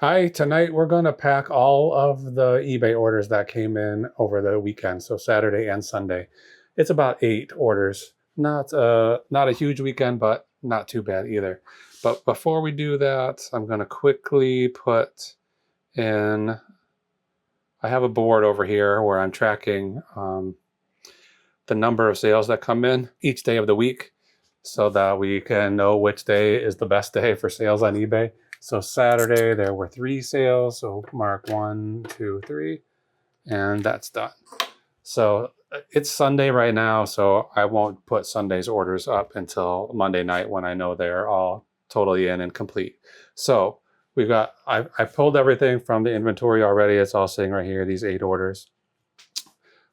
Hi, tonight we're going to pack all of the eBay orders that came in over the weekend, so Saturday and Sunday. It's about 8 orders. Not a huge weekend, but not too bad either. But before we do that, I'm going to quickly put in, I have a board over here where I'm tracking the number of sales that come in each day of the week so that we can know which day is the best day for sales on eBay. So Saturday, there were 3 sales. So mark 1, 2, 3, and that's done. So it's Sunday right now, so I won't put Sunday's orders up until Monday night when I know they're all totally in and complete. So I pulled everything from the inventory already. It's all sitting right here, these 8 orders.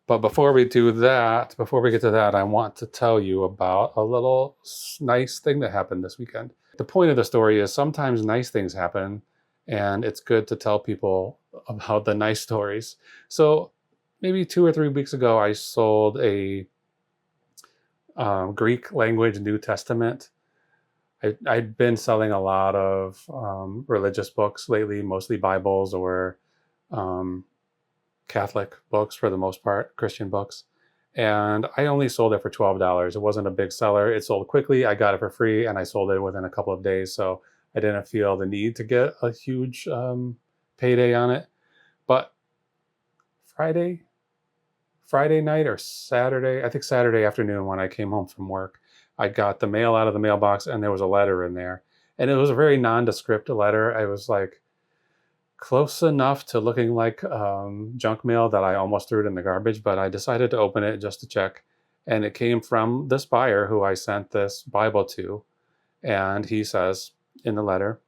But before we get to that, I want to tell you about a little nice thing that happened this weekend. The point of the story is sometimes nice things happen, and it's good to tell people about the nice stories. So maybe 2 or 3 weeks ago, I sold a Greek language New Testament. I'd been selling a lot of religious books lately, mostly Bibles or Catholic books for the most part, Christian books. And I only sold it for $12. It wasn't a big seller. It sold quickly. I got it for free and I sold it within a couple of days. So I didn't feel the need to get a huge payday on it. But Friday night or Saturday, I think Saturday afternoon when I came home from work, I got the mail out of the mailbox and there was a letter in there. And it was a very nondescript letter. I was like, close enough to looking like junk mail that I almost threw it in the garbage, but I decided to open it just to check. And it came from this buyer who I sent this Bible to. And he says in the letter,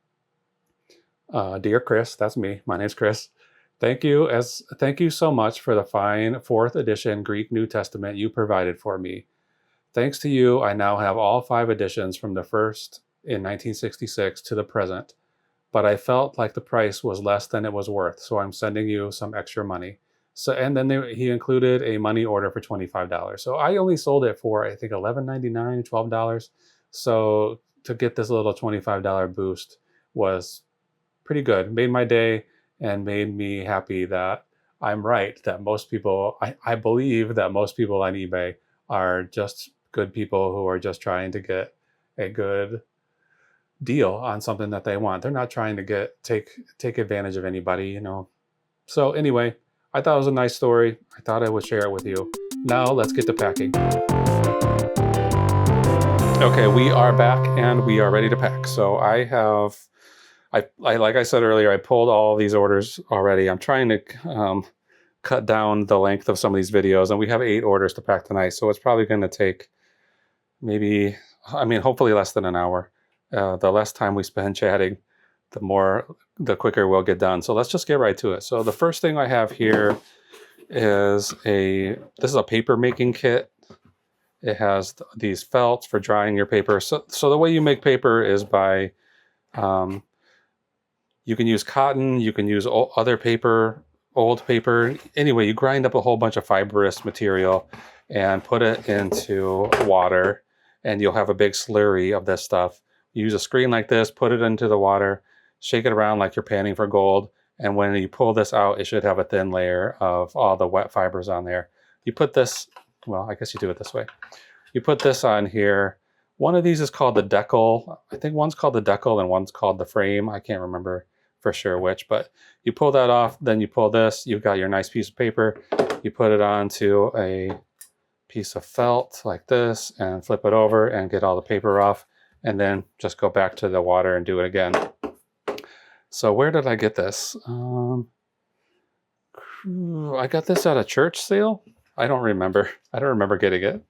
Dear Chris, that's me, my name's Chris. Thank you so much for the fine 4th edition Greek New Testament you provided for me. Thanks to you, I now have all 5 editions from the first in 1966 to the present. But I felt like the price was less than it was worth, so I'm sending you some extra money. So, and then he included a money order for $25. So I only sold it for, I think, $11.99, $12. So to get this little $25 boost was pretty good. Made my day and made me happy that I'm right, that most people, I believe that most people on eBay are just good people who are just trying to get a good deal on something that they want. They're not trying to take advantage of anybody, you know. So anyway, I thought it was a nice story. I thought I would share it with you. Now let's get to packing. Okay, we are back and we are ready to pack. So I like I said earlier, I pulled all these orders already. I'm trying to cut down the length of some of these videos, and we have 8 orders to pack tonight. So it's probably going to take hopefully less than an hour. The less time we spend chatting, the quicker we'll get done. So let's just get right to it. So the first thing I have here is this is a paper making kit. It has these felts for drying your paper. So the way you make paper is by, you can use cotton, you can use other paper, old paper. Anyway, you grind up a whole bunch of fibrous material and put it into water, and you'll have a big slurry of this stuff. Use a screen like this, put it into the water, shake it around like you're panning for gold, and when you pull this out, it should have a thin layer of all the wet fibers on there. You put this, well, I guess you do it this way. You put this on here. One of these is called the decal. I think one's called the decal and one's called the frame. I can't remember for sure which, but you pull that off, then you pull this, you've got your nice piece of paper. You put it onto a piece of felt like this and flip it over and get all the paper off. And then just go back to the water and do it again. So where did I get this? I got this at a church sale. I don't remember getting it.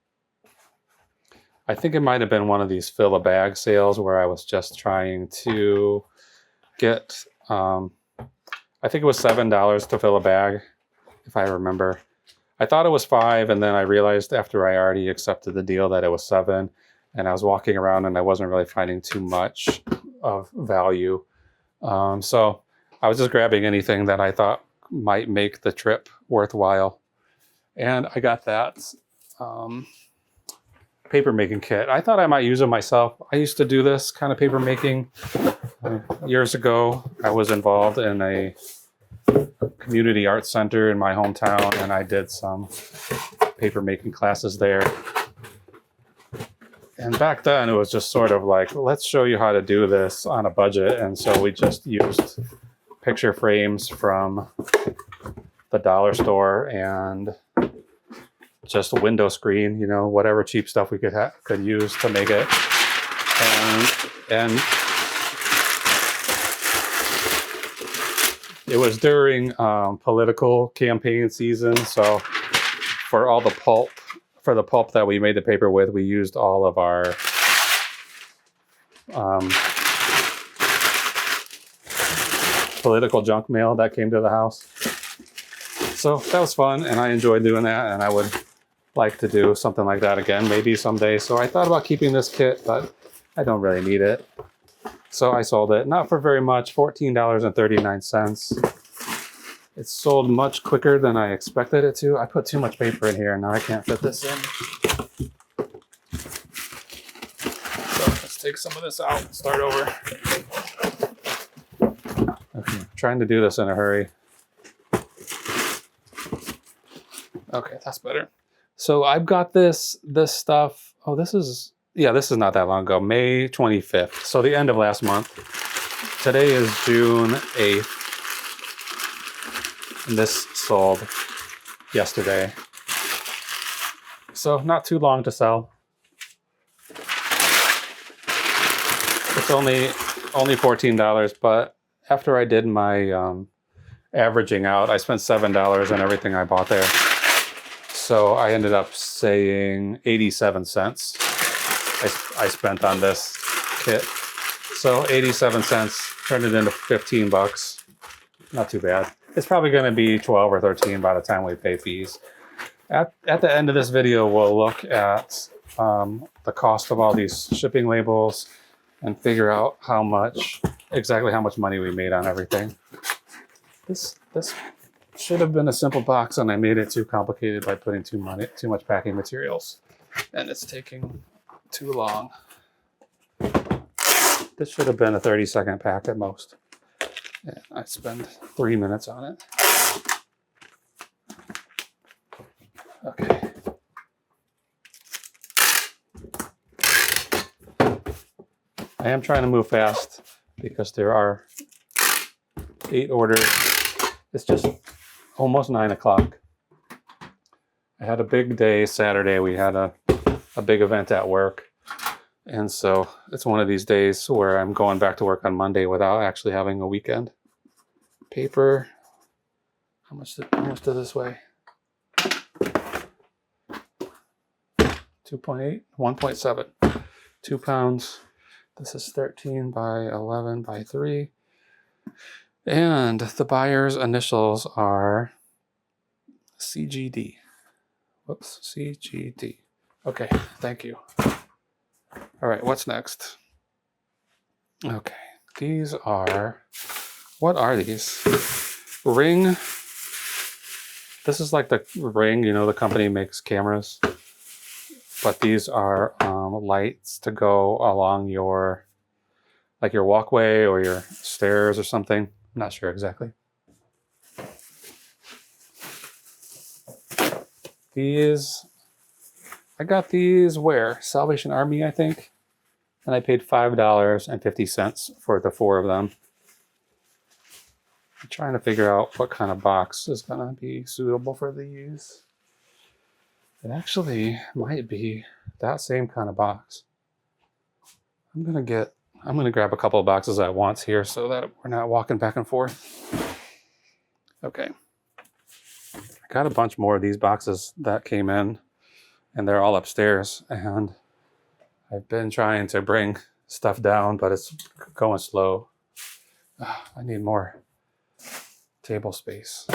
I think it might have been one of these fill a bag sales where I was just trying to get, I think it was $7 to fill a bag, if I remember. I thought it was $5, and then I realized after I already accepted the deal that it was $7. And I was walking around and I wasn't really finding too much of value. So I was just grabbing anything that I thought might make the trip worthwhile. And I got that paper making kit. I thought I might use it myself. I used to do this kind of paper making Years ago, I was involved in a community art center in my hometown, and I did some paper making classes there. And back then, it was just sort of like, let's show you how to do this on a budget. And so we just used picture frames from the dollar store and just a window screen, you know, whatever cheap stuff we could use to make it. And it was during political campaign season, so for all the pulp, for the pulp that we made the paper with, we used all of our political junk mail that came to the house. So that was fun, and I enjoyed doing that, and I would like to do something like that again, maybe someday. So I thought about keeping this kit, but I don't really need it. So I sold it, not for very much, $14.39. It sold much quicker than I expected it to. I put too much paper in here, and now I can't fit this in. So let's take some of this out and start over. Okay, trying to do this in a hurry. Okay, that's better. So I've got this stuff. Oh, this is not that long ago, May 25th. So the end of last month. Today is June 8th. And this sold yesterday. So not too long to sell. It's only $14, but after I did my averaging out, I spent $7 on everything I bought there. So I ended up saying 87 cents I spent on this kit. So 87 cents turned it into 15 bucks. Not too bad. It's probably going to be 12 or 13 by the time we pay fees. At the end of this video, we'll look at the cost of all these shipping labels and figure out exactly how much money we made on everything. This should have been a simple box, and I made it too complicated by putting too much packing materials, and it's taking too long. This should have been a 30-second pack at most. And I spend 3 minutes on it. Okay. I am trying to move fast because there are 8 orders. It's just almost 9 o'clock. I had a big day Saturday. We had a big event at work. And so it's one of these days where I'm going back to work on Monday without actually having a weekend. Paper. How much did this weigh? 2.8, 1.7, 2 pounds. This is 13 by 11 by 3. And the buyer's initials are CGD. Whoops, CGD. Okay, thank you. All right, what's next? Okay, what are these? Ring. This is like the Ring, you know, the company makes cameras. But these are lights to go along your walkway or your stairs or something. I'm not sure exactly. I got these where? Salvation Army, I think. And I paid $5.50 for the 4 of them. I'm trying to figure out what kind of box is going to be suitable for these. It actually might be that same kind of box. I'm going to grab a couple of boxes at once here so that we're not walking back and forth. Okay. I got a bunch more of these boxes that came in, and they're all upstairs, and I've been trying to bring stuff down, but it's going slow. I need more table space.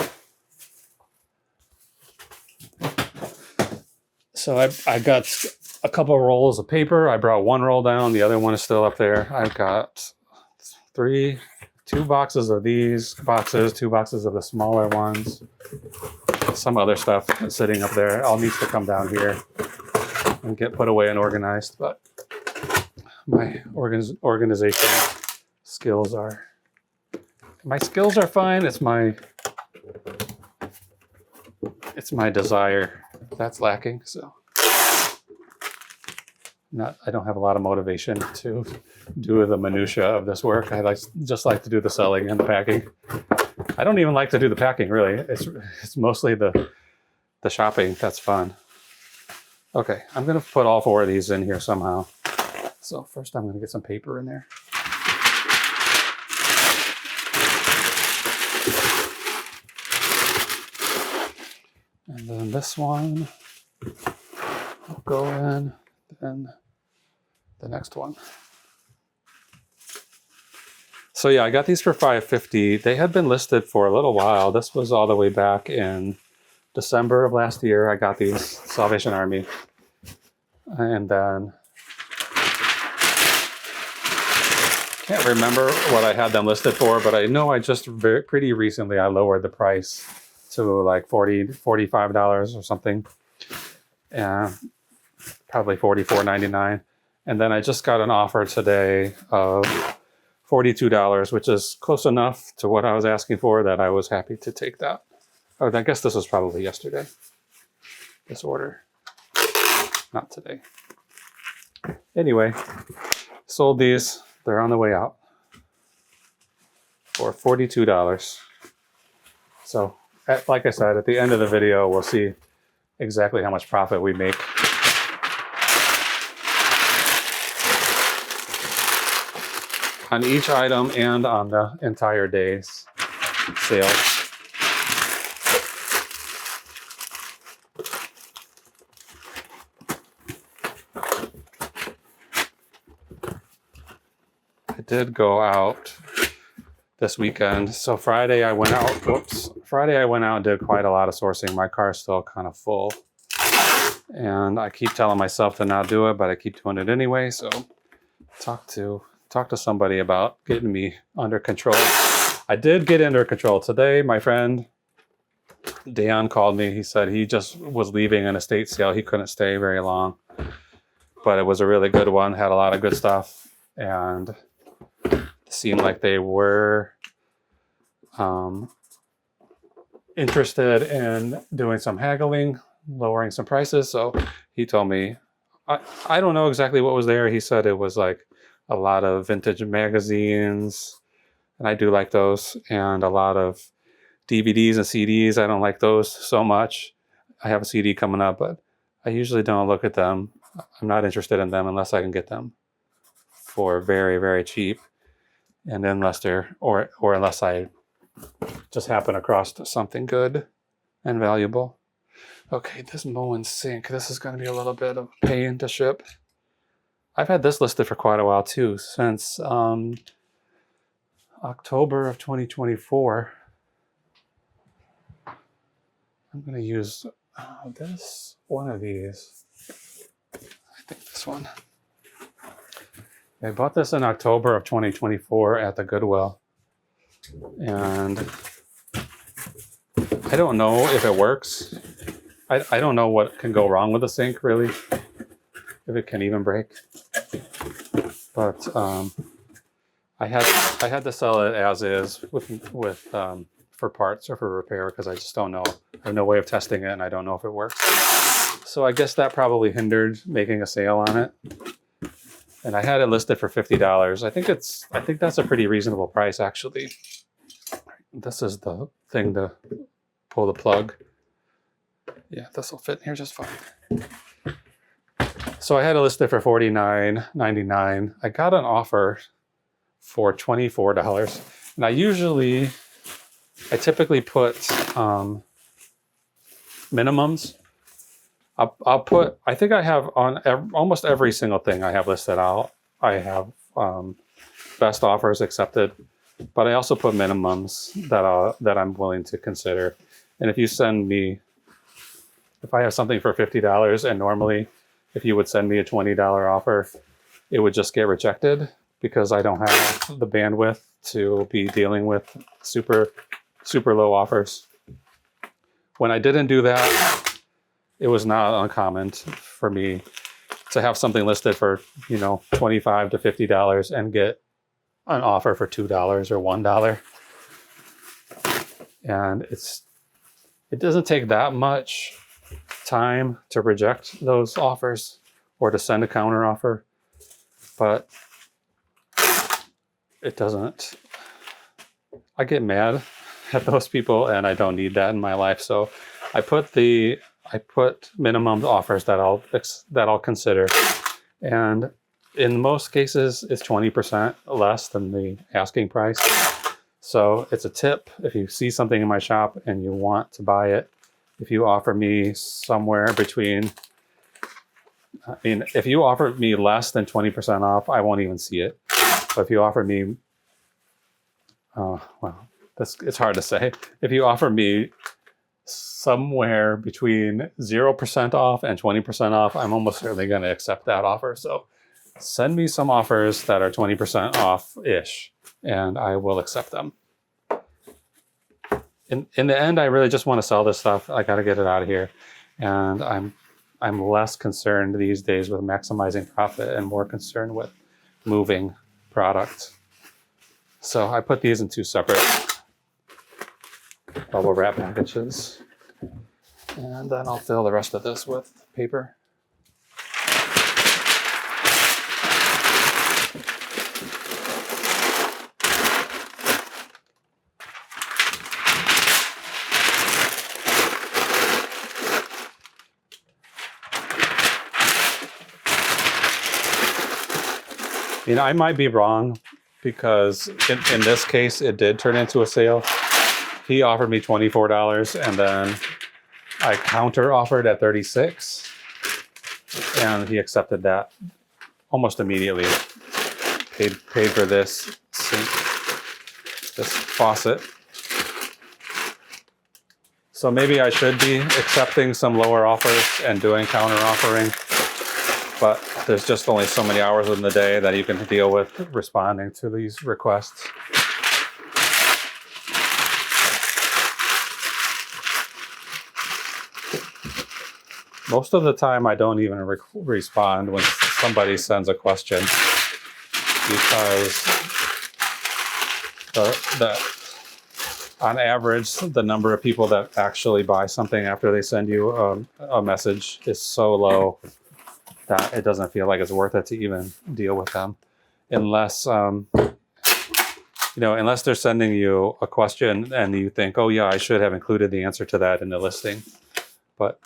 So I got a couple of rolls of paper. I brought 1 roll down. The other one is still up there. I've got 2 boxes of these boxes, 2 boxes of the smaller ones. Some other stuff sitting up there. All needs to come down here and get put away and organized. But my organization skills are. My skills are fine. It's my desire that's lacking. So I don't have a lot of motivation to do the minutia of this work. I just like to do the selling and the packing. I don't even like to do the packing, really. It's mostly the shopping that's fun. Okay, I'm gonna put all 4 of these in here somehow. So first I'm gonna get some paper in there. And then this one will go in, then the next one. So yeah, I got these for $5.50. They had been listed for a little while. This was all the way back in December of last year. I got these, Salvation Army. And then, can't remember what I had them listed for, but I know I just pretty recently I lowered the price to like $45 or something. And probably $44.99. And then I just got an offer today of $42, which is close enough to what I was asking for that I was happy to take that. Oh, I guess this was probably yesterday, this order, not today. Anyway, sold these. They're on the way out for $42. So, like I said, at the end of the video, we'll see exactly how much profit we make. On each item and on the entire day's sales. I did go out this weekend. So Friday I went out, Friday I went out and did quite a lot of sourcing. My car's still kind of full. And I keep telling myself to not do it, but I keep doing it anyway. So talk to somebody about getting me under control. I did get under control. Today, my friend Dan called me. He said he just was leaving an estate sale. He couldn't stay very long, but it was a really good one. Had a lot of good stuff, and it seemed like they were interested in doing some haggling, lowering some prices. So he told me, I don't know exactly what was there. He said it was like a lot of vintage magazines, and I do like those, and a lot of DVDs and CDs. I don't like those so much. I have a CD coming up, but I usually don't look at them. I'm not interested in them unless I can get them for very, very cheap, and unless they're or unless I just happen across something good and valuable. Okay, this Moen sink. This is going to be a little bit of a pain to ship. I've had this listed for quite a while too, since October of 2024. I'm going to use one of these. I think this one. I bought this in October of 2024 at the Goodwill. And I don't know if it works. I don't know what can go wrong with the sink, really. If it can even break. But I had to sell it as is with for parts or for repair, because I just don't know. I have no way of testing it, and I don't know if it works. So I guess that probably hindered making a sale on it. And I had it listed for $50. I think that's a pretty reasonable price, actually. This is the thing to pull the plug. Yeah, this will fit in here just fine. So I had it listed for $49.99. I got an offer for $24. And I typically put minimums. I'll put, I think I have on almost every single thing I have listed out. I have best offers accepted, but I also put minimums that I'm willing to consider. And if I have something for $50, and normally if you would send me a $20 offer, it would just get rejected because I don't have the bandwidth to be dealing with super, super low offers. When I didn't do that, it was not uncommon for me to have something listed for, $25 to $50 and get an offer for $2 or $1. And it doesn't take that much time to reject those offers or to send a counter offer, but it doesn't. I get mad at those people, and I don't need that in my life. So I put minimum offers that I'll consider, and in most cases it's 20% less than the asking price. So it's a tip. If you see something in my shop and you want to buy it, if you offer me somewhere between, if you offer me less than 20% off, I won't even see it. But if you offer me, it's hard to say. If you offer me somewhere between 0% off and 20% off, I'm almost certainly going to accept that offer. So send me some offers that are 20% off-ish, and I will accept them. In the end, I really just want to sell this stuff. I got to get it out of here. And I'm less concerned these days with maximizing profit and more concerned with moving product. So I put these in 2 separate bubble wrap packages. And then I'll fill the rest of this with paper. I might be wrong, because in this case, it did turn into a sale. He offered me $24, and then I counter offered at $36, and he accepted that almost immediately. Paid for this sink, this faucet. So maybe I should be accepting some lower offers and doing counter offering, but there's just only so many hours in the day that you can deal with responding to these requests. Most of the time, I don't even respond when somebody sends a question, because on average, the number of people that actually buy something after they send you a message is so low that it doesn't feel like it's worth it to even deal with them, unless unless they're sending you a question and you think, oh yeah, I should have included the answer to that in the listing. But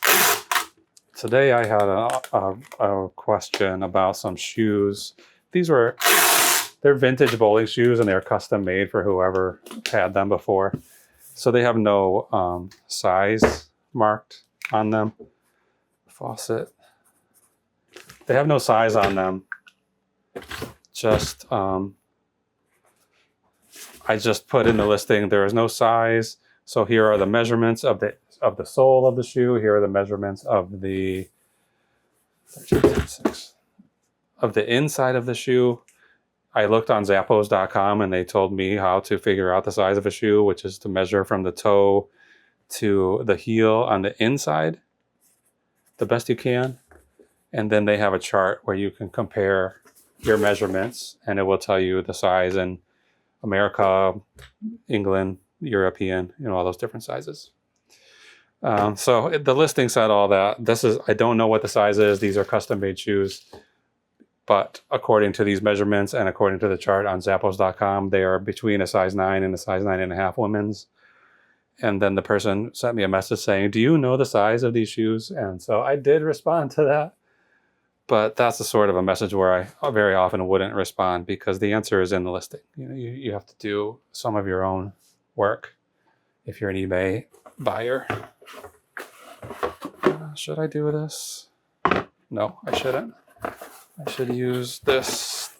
today I had a question about some shoes. They're vintage bowling shoes, and they're custom made for whoever had them before. So they have no size marked on them. Faucet. They have no size on them. I just put in the listing, there is no size. So here are the measurements of the sole of the shoe. Here are the measurements of the inside of the shoe. I looked on Zappos.com, and they told me how to figure out the size of a shoe, which is to measure from the toe to the heel on the inside the best you can. And then they have a chart where you can compare your measurements, and it will tell you the size in America, England, European, all those different sizes. So the listing said all that. I don't know what the size is. These are custom made shoes. But according to these measurements and according to the chart on Zappos.com, they are between a size 9 and a size 9.5 women's. And then the person sent me a message saying, do you know the size of these shoes? And so I did respond to that. But that's the sort of a message where I very often wouldn't respond, because the answer is in the listing. You have to do some of your own work if you're an eBay buyer. Should I do this? No, I shouldn't. I should use this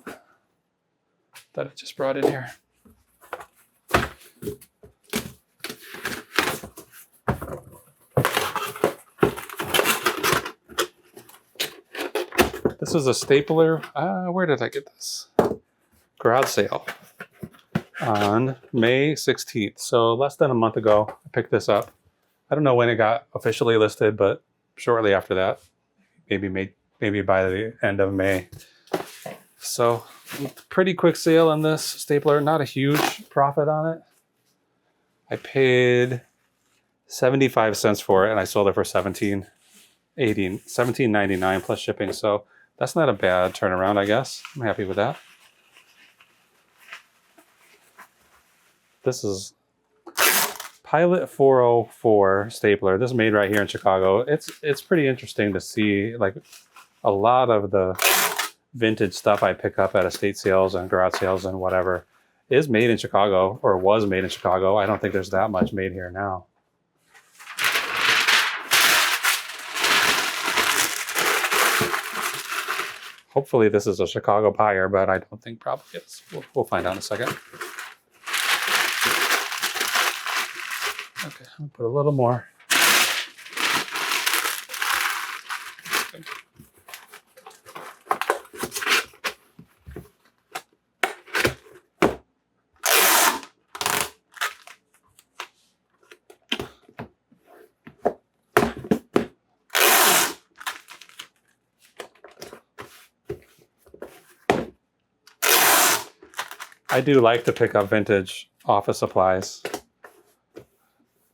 that I just brought in here. This is a stapler. Where did I get this? Garage sale on May 16th. So less than a month ago, I picked this up. I don't know when it got officially listed, but shortly after that, maybe by the end of May. So pretty quick sale on this stapler. Not a huge profit on it. I paid 75 cents for it and I sold it for $17.99 plus shipping. So that's not a bad turnaround, I guess. I'm happy with that. This is Pilot 404 stapler. This is made right here in Chicago. It's pretty interesting to see, like, a lot of the vintage stuff I pick up at estate sales and garage sales and whatever is made in Chicago, or was made in Chicago. I don't think there's that much made here now. Hopefully this is a Chicago buyer, but I don't think probably is. We'll find out in a second. Okay, I'm gonna put a little more. I do like to pick up vintage office supplies.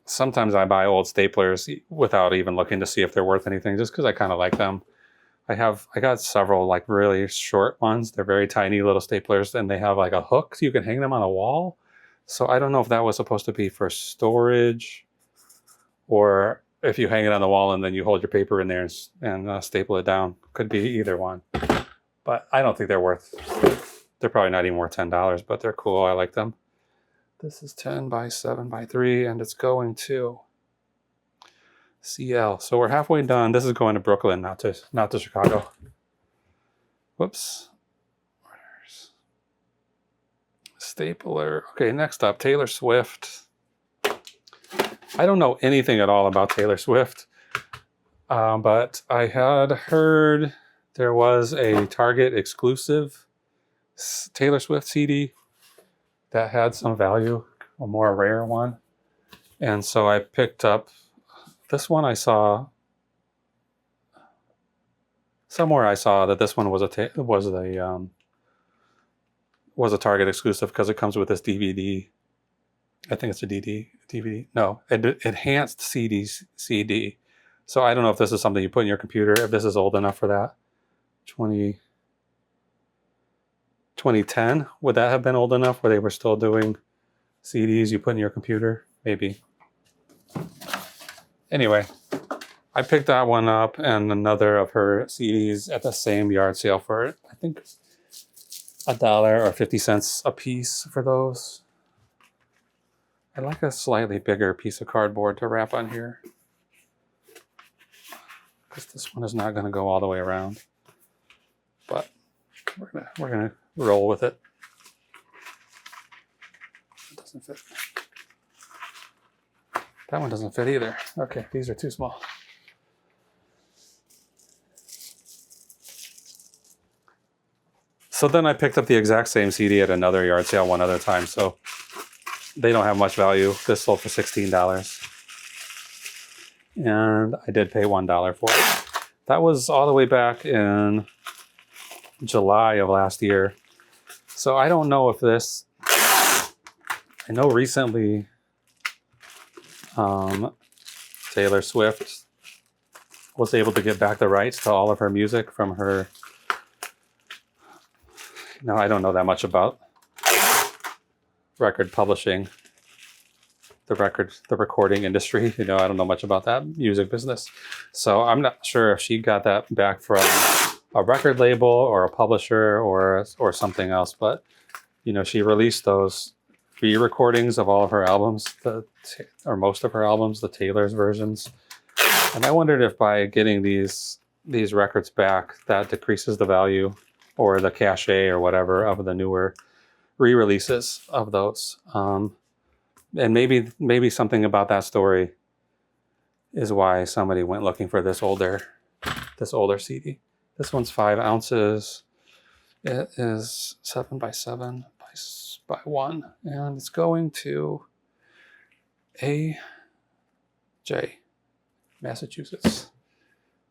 Sometimes I buy old staplers without even looking to see if they're worth anything, just because I kind of like them. I got several like really short ones. They're very tiny little staplers, and they have like a hook so you can hang them on a wall. So I don't know if that was supposed to be for storage, or if you hang it on the wall and then you hold your paper in there and staple it down. Could be either one. But I don't think they're worth. They're probably not even worth $10, but they're cool. I like them. This is 10 by 7 by 3, and it's going to CL. So we're halfway done. This is going to Brooklyn, not to Chicago. Whoops. Stapler. Okay, next up, Taylor Swift. I don't know anything at all about Taylor Swift, but I had heard there was a Target exclusive Taylor Swift CD that had some value, a more rare one. And so I picked up this one. I saw somewhere that this one was a Target exclusive because it comes with this DVD. I think it's a DVD. No, enhanced CD. So I don't know if this is something you put in your computer, if this is old enough for that. 2010, would that have been old enough where they were still doing CDs you put in your computer? Maybe. Anyway, I picked that one up and another of her CDs at the same yard sale for, I think, $1 or 50 cents a piece for those. I like a slightly bigger piece of cardboard to wrap on here, because this one is not going to go all the way around. But we're gonna roll with it. It doesn't fit. That one doesn't fit either. Okay, these are too small. So then I picked up the exact same CD at another yard sale one other time. So they don't have much value. This sold for $16. And I did pay $1 for it. That was all the way back in July of last year. So I don't know if this, I know recently Taylor Swift was able to get back the rights to all of her music from her. Now, I don't know that much about record publishing, the recording industry. I don't know much about that music business. So I'm not sure if she got that back from a record label or a publisher or something else, but she released those re-recordings of all of her albums, or most of her albums, the Taylor's versions. And I wondered if by getting these records back, that decreases the value or the cachet or whatever of the newer re-releases of those. And maybe something about that story is why somebody went looking for this older CD. This one's 5 ounces. It is 7 by 7 by 1, and it's going to AJ, Massachusetts.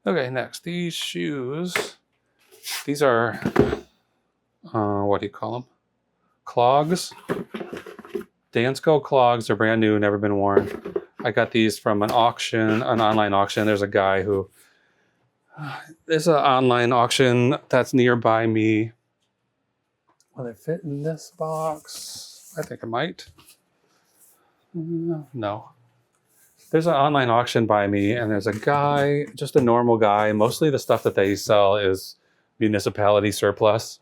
Okay, next, these shoes. These are what do you call them? Clogs. Dansko clogs. They're brand new, never been worn. I got these from an auction, an online auction. There's a guy who, there's an online auction that's nearby me. Will they fit in this box? I think it might. No. There's an online auction by me, and there's a guy, just a normal guy. Mostly the stuff that they sell is municipality surplus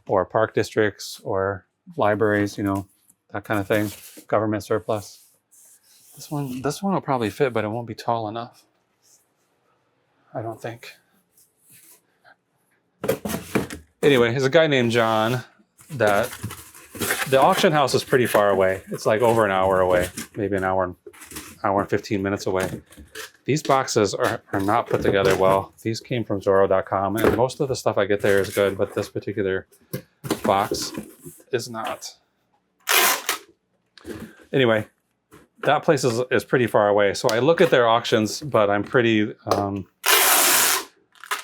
or park districts or libraries, you know, that kind of thing. Government surplus. This one will probably fit, but it won't be tall enough. I don't think. Anyway, there's a guy named John that the auction house is pretty far away. It's like over an hour away, maybe an hour and 15 minutes away. These boxes are not put together well. These came from Zorro.com, and most of the stuff I get there is good, but this particular box is not. Anyway, that place is pretty far away. So I look at their auctions, but I'm pretty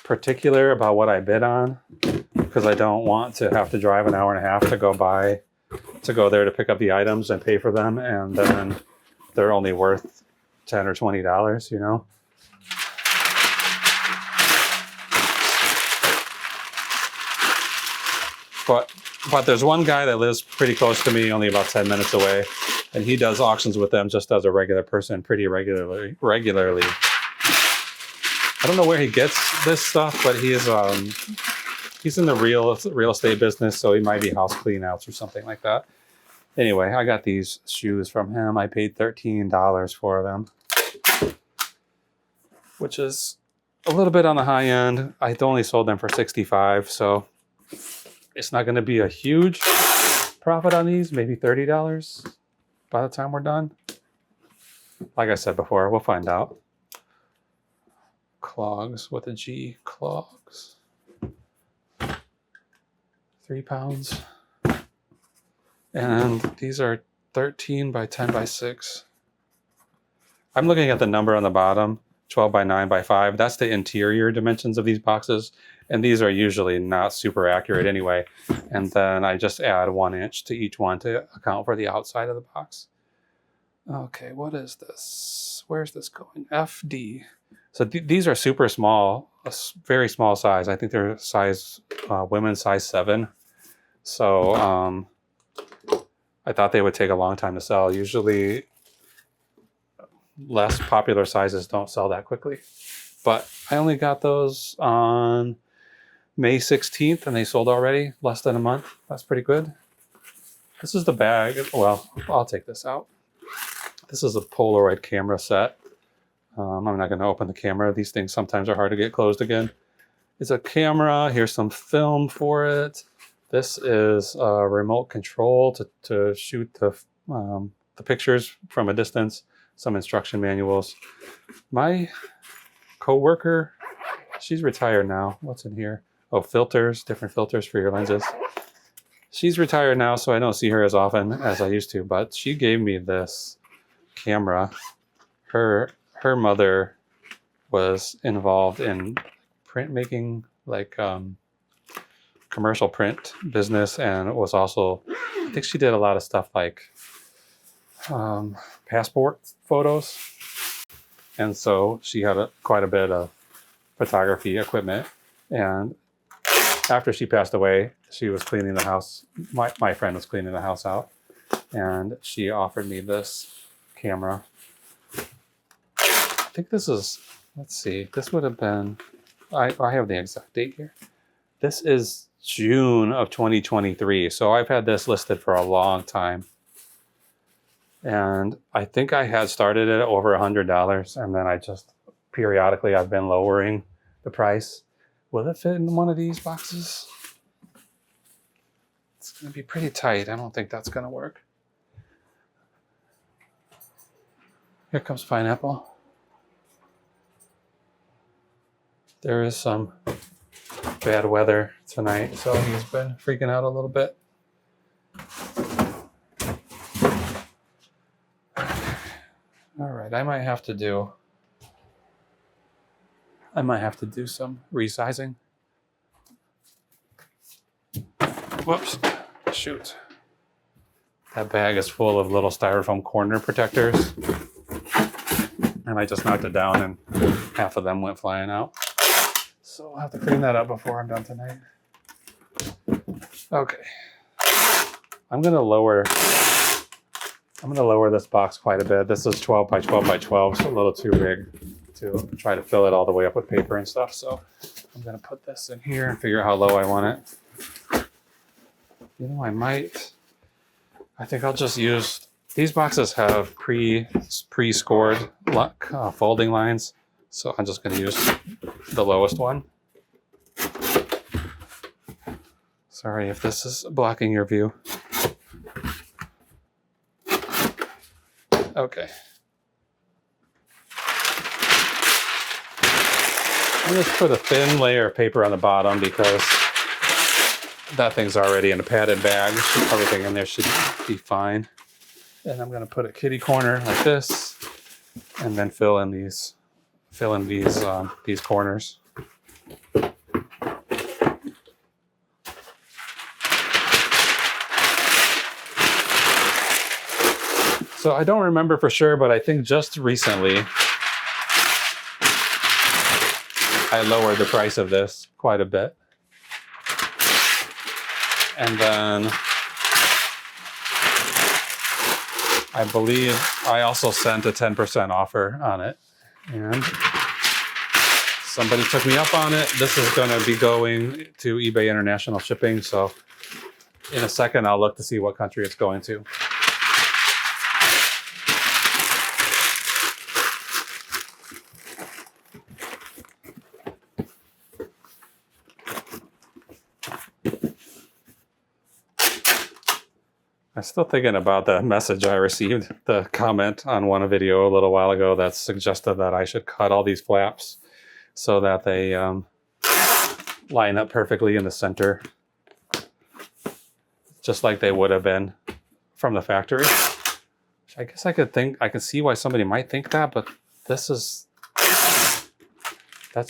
particular about what I bid on because I don't want to have to drive an hour and a half to go there to pick up the items and pay for them, and then they're only worth $10 or $20, you know? But there's one guy that lives pretty close to me, only about 10 minutes away, and he does auctions with them just as a regular person, pretty regularly. I don't know where he gets this stuff, but he's in the real estate business, so he might be house clean outs or something like that. Anyway, I got these shoes from him. I paid $13 for them, which is a little bit on the high end. I only sold them for $65, so it's not going to be a huge profit on these, maybe $30 by the time we're done. Like I said before, we'll find out. Clogs with a G, clogs. 3 pounds. And these are 13 by 10 by 6. I'm looking at the number on the bottom, 12 by 9 by 5. That's the interior dimensions of these boxes. And these are usually not super accurate anyway. And then I just add 1 inch to each one to account for the outside of the box. Okay, what is this? Where's this going? FD. So these are super small, a very small size. I think they're size, women's size 7. So I thought they would take a long time to sell. Usually less popular sizes don't sell that quickly. But I only got those on May 16th and they sold already, less than a month. That's pretty good. This is the bag. Well, I'll take this out. This is a Polaroid camera set. I'm not going to open the camera. These things sometimes are hard to get closed again. It's a camera. Here's some film for it. This is a remote control to shoot the pictures from a distance. Some instruction manuals. My coworker, she's retired now. What's in here? Oh, filters, different filters for your lenses. She's retired now, so I don't see her as often as I used to, but she gave me this camera. Her mother was involved in printmaking, like commercial print business, and was also, I think she did a lot of stuff like passport photos. And so she had quite a bit of photography equipment. And after she passed away, she was cleaning the house. My friend was cleaning the house out, and she offered me this camera. I think this is, let's see, this would have been, I have the exact date here. This is June of 2023. So I've had this listed for a long time. And I think I had started it at over $100, and then I just periodically I've been lowering the price. Will it fit in one of these boxes? It's going to be pretty tight. I don't think that's going to work. Here comes Pineapple. There is some bad weather tonight, so he's been freaking out a little bit. All right, I might have to do some resizing. Whoops, shoot. That bag is full of little styrofoam corner protectors. And I just knocked it down and half of them went flying out. So I'll have to clean that up before I'm done tonight. Okay. I'm gonna lower this box quite a bit. This is 12 by 12 by 12, so a little too big to try to fill it all the way up with paper and stuff. So I'm gonna put this in here and figure out how low I want it. You know, I think I'll just use, these boxes have pre-scored folding lines. So I'm just gonna use the lowest one. Sorry if this is blocking your view. Okay. I'm just put a thin layer of paper on the bottom because that thing's already in a padded bag. Everything in there should be fine. And I'm gonna put a kitty corner like this, and then fill in these corners. So I don't remember for sure, but I think just recently I lowered the price of this quite a bit. And then I believe I also sent a 10% offer on it. And somebody took me up on it. This is going to be going to eBay International Shipping. So in a second, I'll look to see what country it's going to. I'm still thinking about the message I received, the comment on one video a little while ago that suggested that I should cut all these flaps so that they line up perfectly in the center, just like they would have been from the factory. I guess I can see why somebody might think that, but that's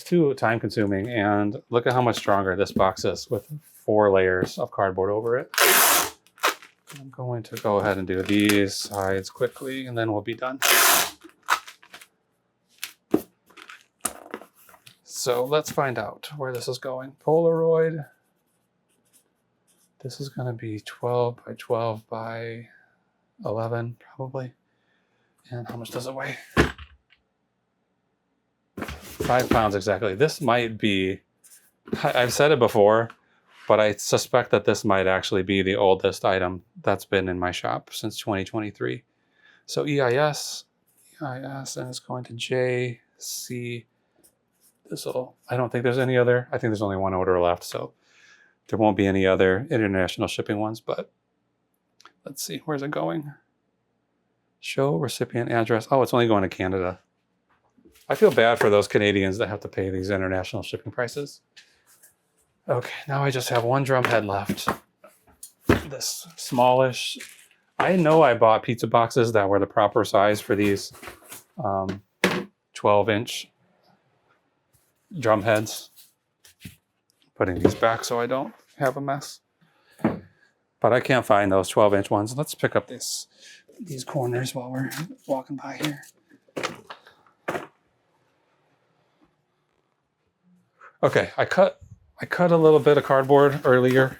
too time consuming. And look at how much stronger this box is with 4 layers of cardboard over it. I'm going to go ahead and do these sides quickly, and then we'll be done. So let's find out where this is going. Polaroid. This is going to be 12 by 12 by 11, probably. And how much does it weigh? 5 pounds exactly. This might be, I've said it before, but I suspect that this might actually be the oldest item that's been in my shop since 2023. So EIS, and it's going to JC. I don't think there's any other, I think there's only one order left, so there won't be any other international shipping ones, but let's see, where's it going? Show recipient address. Oh, it's only going to Canada. I feel bad for those Canadians that have to pay these international shipping prices. Okay, now I just have one drum head left. This smallish. I know I bought pizza boxes that were the proper size for these 12-inch drum heads. Putting these back so I don't have a mess. But I can't find those 12-inch ones. Let's pick up these corners while we're walking by here. Okay, I cut a little bit of cardboard earlier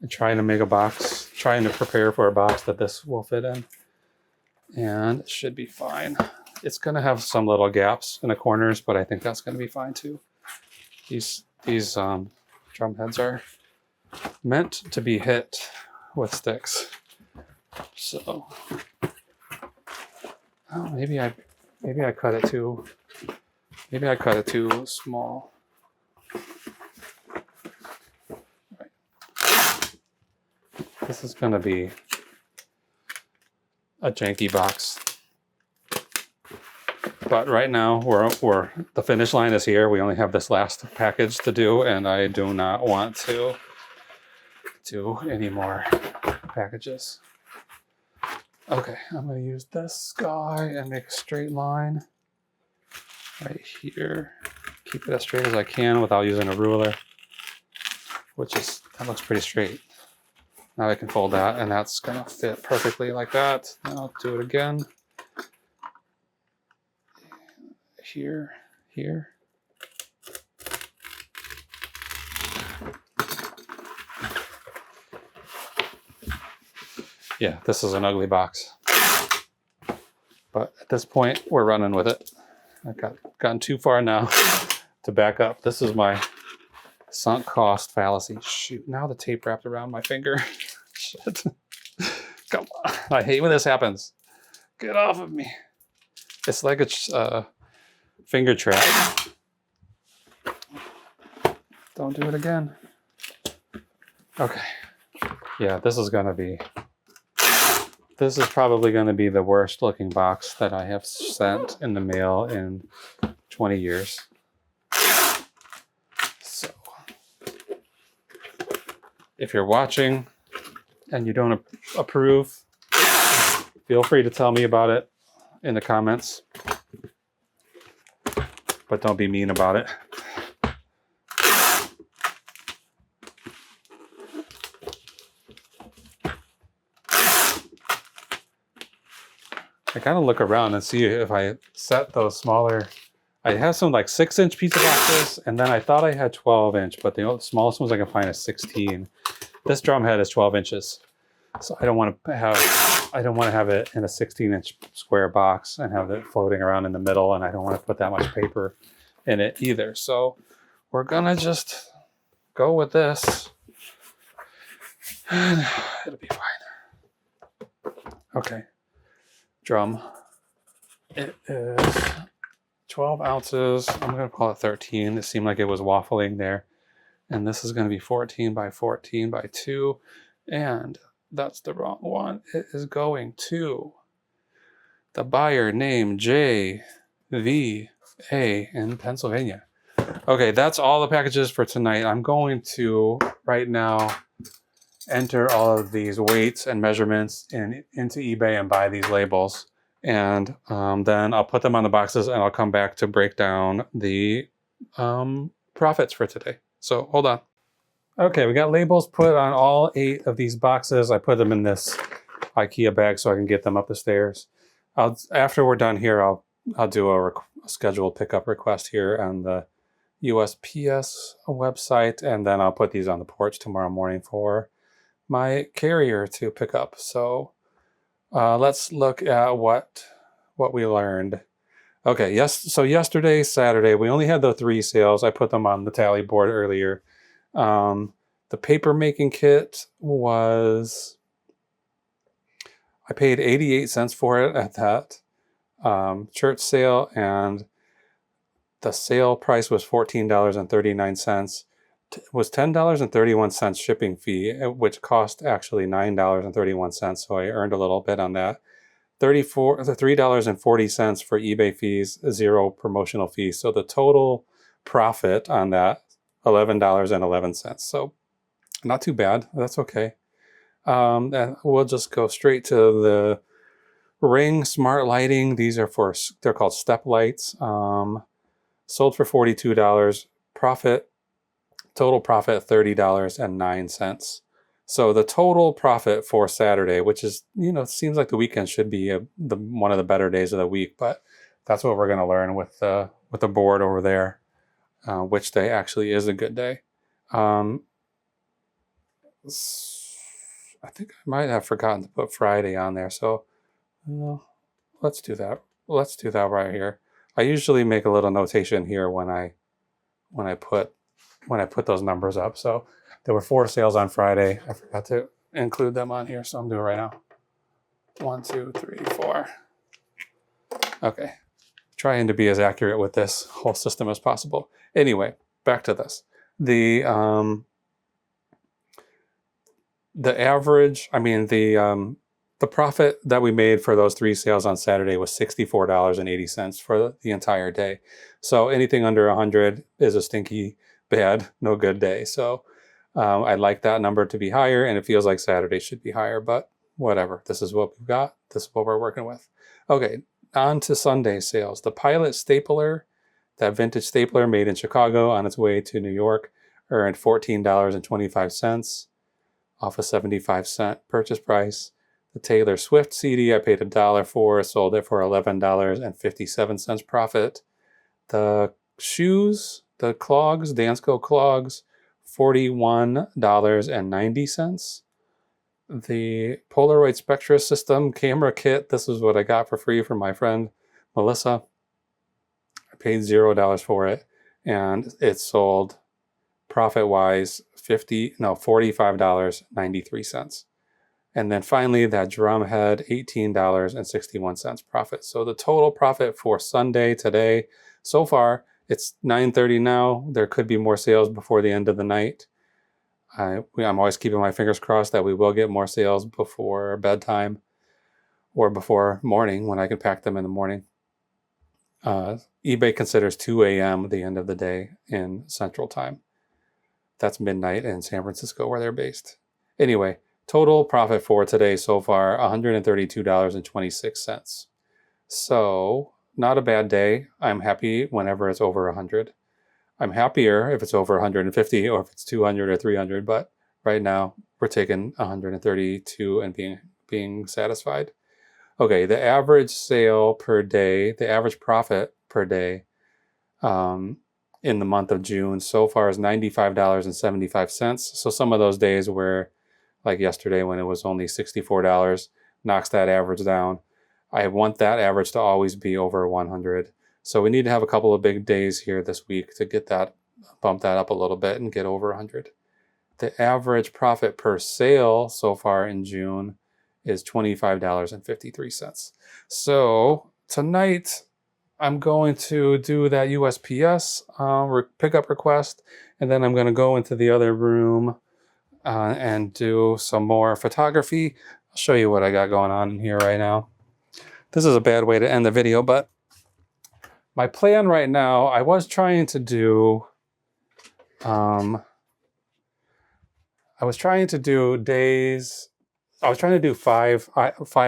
and trying to make a box, trying to prepare for a box that this will fit in. And it should be fine. It's going to have some little gaps in the corners, but I think that's going to be fine too. These drum heads are meant to be hit with sticks. So, oh, maybe I cut it too. Maybe I cut it too small. This is going to be a janky box. But right now, the finish line is here. We only have this last package to do, and I do not want to do any more packages. Okay, I'm going to use this guy and make a straight line right here. Keep it as straight as I can without using a ruler, that looks pretty straight. Now I can fold that, and that's gonna fit perfectly like that. I'll do it again. Here, here. Yeah, this is an ugly box. But at this point, we're running with it. I've gotten too far now to back up. This is my sunk cost fallacy. Shoot, now the tape wrapped around my finger. Shit. Come on. I hate when this happens. Get off of me. It's like a finger trap. Don't do it again. Okay. Yeah, this is probably going to be the worst looking box that I have sent in the mail in 20 years. So, if you're watching and you don't approve, feel free to tell me about it in the comments. But don't be mean about it. I gotta look around and see if I set those smaller. I have some like 6-inch pizza boxes, and then I thought I had 12-inch, but the smallest ones I can find is 16. This drum head is 12 inches, so I don't want to have it in a 16-inch square box and have it floating around in the middle, and I don't want to put that much paper in it either. So we're gonna just go with this, and it'll be fine. Okay. Drum. It is 12 ounces. I'm going to call it 13. It seemed like it was waffling there. And this is going to be 14 by 14 by 2. And that's the wrong one. It is going to the buyer named JVA in Pennsylvania. Okay, that's all the packages for tonight. I'm going to, right now, enter all of these weights and measurements into eBay and buy these labels. And then I'll put them on the boxes, and I'll come back to break down the profits for today. So hold on. Okay, we got labels put on all 8 of these boxes. I put them in this IKEA bag so I can get them up the stairs. After we're done here, I'll do a scheduled pickup request here on the USPS website, and then I'll put these on the porch tomorrow morning for my carrier to pick up. So let's look at what we learned. Okay, so yesterday, Saturday, we only had the 3 sales. I put them on the tally board earlier. The paper making kit was, I paid 88 cents for it at that church sale, and the sale price was $14.39. Was $10.31 shipping fee, which cost actually $9.31. So I earned a little bit on that. $3.40 for eBay fees, 0 promotional fees. So the total profit on that, $11.11. So not too bad. That's okay. And we'll just go straight to the Ring Smart Lighting. These are they're called step lights. Sold for $42. Total profit $30.09. So the total profit for Saturday, which is, seems like the weekend should be one of the better days of the week, but that's what we're going to learn with the board over there, which day actually is a good day. I think I might have forgotten to put Friday on there, so let's do that. Let's do that right here. I usually make a little notation here when I put those numbers up. So there were 4 sales on Friday. I forgot to include them on here, so I'm doing it right now. 1, 2, 3, 4. Okay. Trying to be as accurate with this whole system as possible. Anyway, back to this. The profit that we made for those 3 sales on Saturday was $64.80 for the entire day. So anything under 100 is a stinky, bad, no good day. So I'd like that number to be higher, and it feels like Saturday should be higher, but whatever. This is what we've got. This is what we're working with. Okay, on to Sunday sales. The Pilot stapler, that vintage stapler made in Chicago on its way to New York, earned $14.25. off a 75-cent purchase price. The Taylor Swift CD I paid $1 for, sold it for $11.57 profit. The shoes, the clogs, Dansko clogs, $41.90. The Polaroid Spectra system camera kit, this is what I got for free from my friend Melissa. I paid $0 for it, and it sold profit-wise $45.93. And then finally, that drumhead, $18.61 profit. So the total profit for Sunday today, so far, it's 9:30 now. There could be more sales before the end of the night. I'm always keeping my fingers crossed that we will get more sales before bedtime or before morning when I can pack them in the morning. eBay considers 2 a.m. the end of the day in Central Time. That's midnight in San Francisco where they're based. Anyway, total profit for today so far, $132.26. So, not a bad day. I'm happy whenever it's over 100. I'm happier if it's over 150 or if it's 200 or 300, but right now we're taking 132 and being satisfied. Okay, the average sale per day, the average profit per day in the month of June so far is $95.75. So some of those days where, like yesterday when it was only $64, knocks that average down. I want that average to always be over 100. So we need to have a couple of big days here this week to get that, bump that up a little bit and get over 100. The average profit per sale so far in June is $25.53. So tonight I'm going to do that USPS pickup request, and then I'm going to go into the other room and do some more photography. I'll show you what I got going on in here right now. This is a bad way to end the video, but my plan right now, I was trying to do five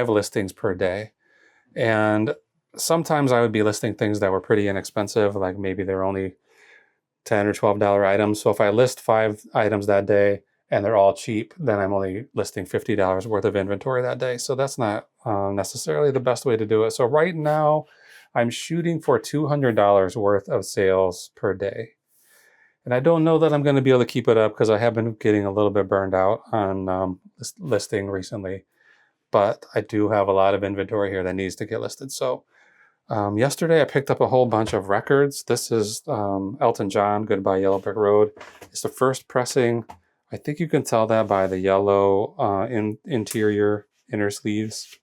listings per day. And sometimes I would be listing things that were pretty inexpensive, like maybe they're only $10 or $12 items. So if I list 5 items that day and they're all cheap, then I'm only listing $50 worth of inventory that day. So that's not necessarily the best way to do it. So right now I'm shooting for $200 worth of sales per day. And I don't know that I'm going to be able to keep it up because I have been getting a little bit burned out on this listing recently. But I do have a lot of inventory here that needs to get listed. So yesterday I picked up a whole bunch of records. This is Elton John, Goodbye Yellow Brick Road. It's the first pressing. I think you can tell that by the yellow interior inner sleeves.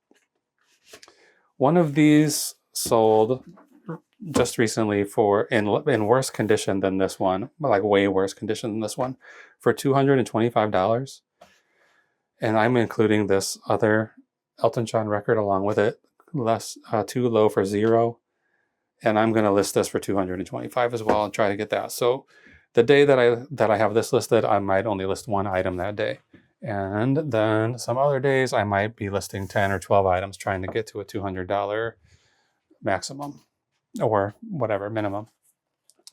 One of these sold just recently for in worse condition than this one, like way worse condition than this one, for $225. And I'm including this other Elton John record along with it, too low for $0. And I'm going to list this for $225 as well and try to get that. So the day that I have this listed, I might only list 1 item that day. And then some other days I might be listing 10 or 12 items trying to get to a $200 maximum or whatever minimum.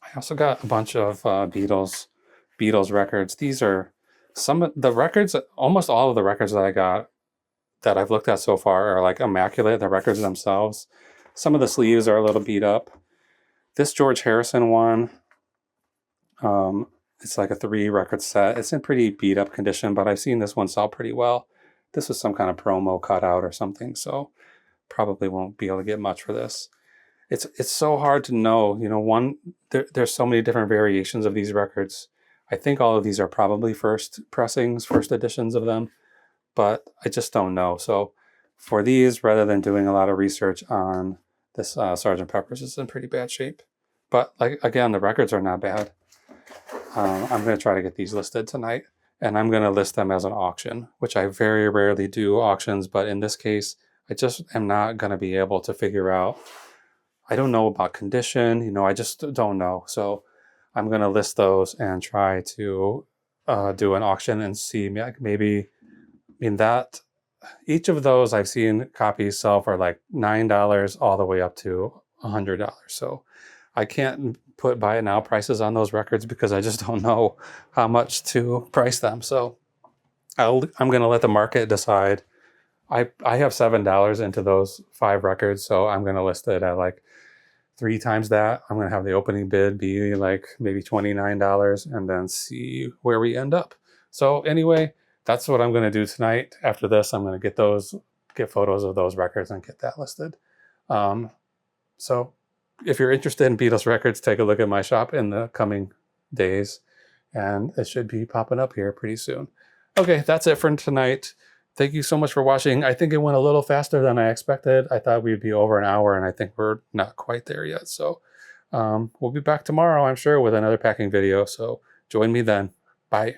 I also got a bunch of Beatles records. These are some of the records, almost all of the records that I got that I've looked at so far are like immaculate, the records themselves. Some of the sleeves are a little beat up. This George Harrison one, it's like a 3 record set. It's in pretty beat up condition, but I've seen this one sell pretty well. This was some kind of promo cutout or something, so probably won't be able to get much for this. It's so hard to know, there's so many different variations of these records. I think all of these are probably first pressings, first editions of them, but I just don't know. So for these, rather than doing a lot of research on this Sgt. Pepper's, is in pretty bad shape. But like again, the records are not bad. I'm going to try to get these listed tonight, and I'm going to list them as an auction, which I very rarely do auctions, but in this case, I just am not going to be able to figure out. I don't know about condition, I just don't know. So I'm going to list those and try to do an auction and see maybe, that each of those I've seen copies sell for like $9 all the way up to $100. So I can't put buy it now prices on those records because I just don't know how much to price them. So I'm going to let the market decide. I have $7 into those 5 records, so I'm going to list it at like 3 times that. I'm going to have the opening bid be like maybe $29 and then see where we end up. So anyway, that's what I'm going to do tonight. After this, I'm going to get photos of those records and get that listed. So if you're interested in Beatles records, take a look at my shop in the coming days, and it should be popping up here pretty soon. Okay, that's it for tonight. Thank you so much for watching. I think it went a little faster than I expected. I thought we'd be over an hour, and I think we're not quite there yet. So we'll be back tomorrow, I'm sure, with another packing video. So join me then. Bye.